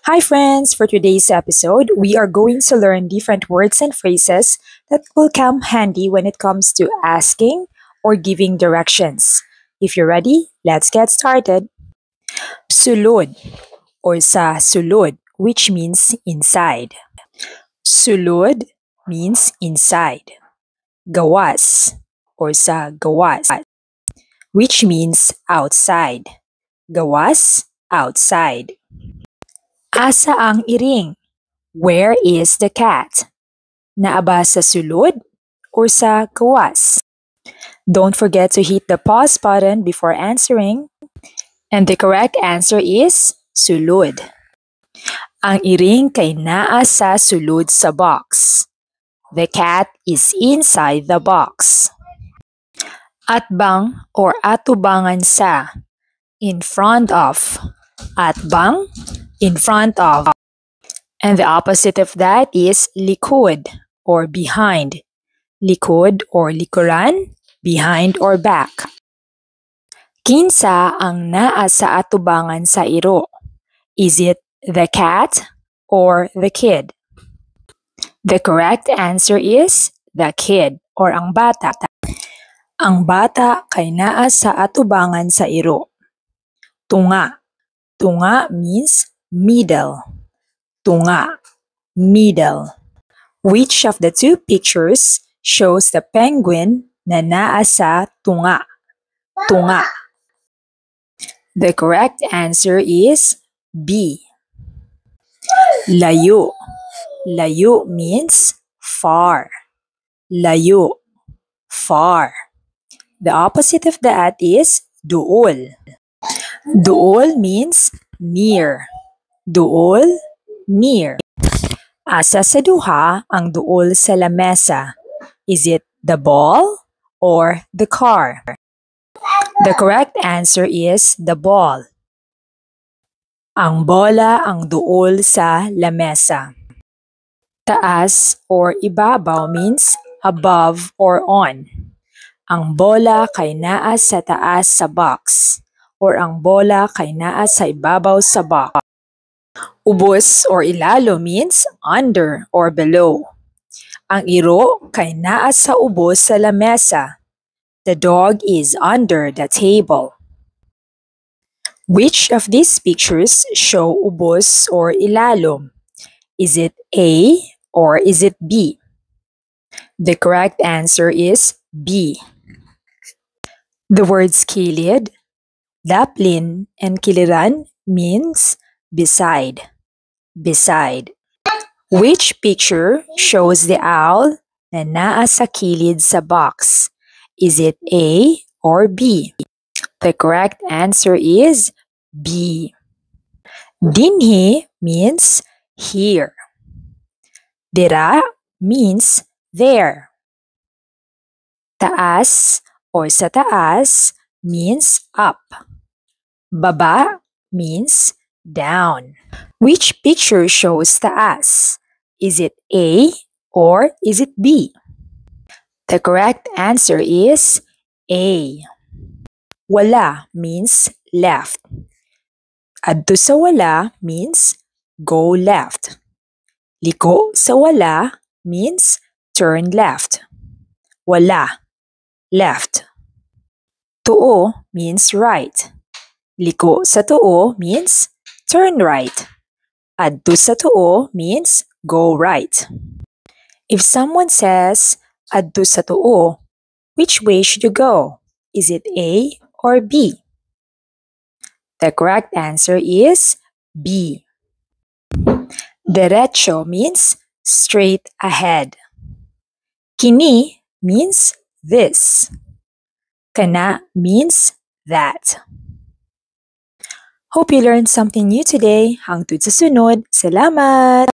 Hi, friends! For today's episode, we are going to learn different words and phrases that will come handy when it comes to asking or giving directions. If you're ready, let's get started. Sulod or sa sulod, which means inside. Sulod means inside. Gawas or sa gawas, which means outside. Gawas, outside. Asa ang iring? Where is the cat? Naaba sa sulod or sa gawas? Don't forget to hit the pause button before answering. And the correct answer is sulod. Ang iring kay naa sa sulod sa box. The cat is inside the box. Atbang or atubangan sa. In front of. Atbang, in front of. And the opposite of that is likod or behind. Likod or likuran, behind or back. Kinsa ang naa sa atubangan sa iro? Is it the cat or the kid? The correct answer is the kid or ang bata. Ang bata kay naa sa atubangan sa iro. Tunga. Tunga means middle. Tunga, middle. Which of the two pictures shows the penguin na naa sa tunga? Tunga. The correct answer is B. Layo. Layo means far. Layo, far. The opposite of that is duol. Duol means near. Duol, near. Asa sa duha ang duol sa lamesa? Is it the ball or the car? The correct answer is the ball. Ang bola ang duol sa lamesa. Taas or ibabaw means above or on. Ang bola kay naa sa taas sa box or ang bola kay naa sa ibabaw sa box. Ubos or ilalo means under or below. Ang iro kay naa sa ubos sa lamesa. The dog is under the table. Which of these pictures show ubos or ilalom? Is it A or is it B? The correct answer is B. The words kilid, daplin, and kiliran means beside. Beside. Which picture shows the owl na naa sa kilid sa box? Is it A or B? The correct answer is B. Dinhi means here. Dira means there. Taas or sa taas means up. Baba means down. Which picture shows taas? Is it A or is it B? The correct answer is A. Wala means left. Adto sa wala means go left. Liko sa wala means turn left. Wala, left. Tuo means right. Liko sa tuo means turn right. Adto sa tuo means go right. If someone says, adto sa tuo, which way should you go? Is it A or B? The correct answer is B. Derecho means straight ahead. Kini means this. Kana means that. Hope you learned something new today. Hangtod sa sunod. Salamat!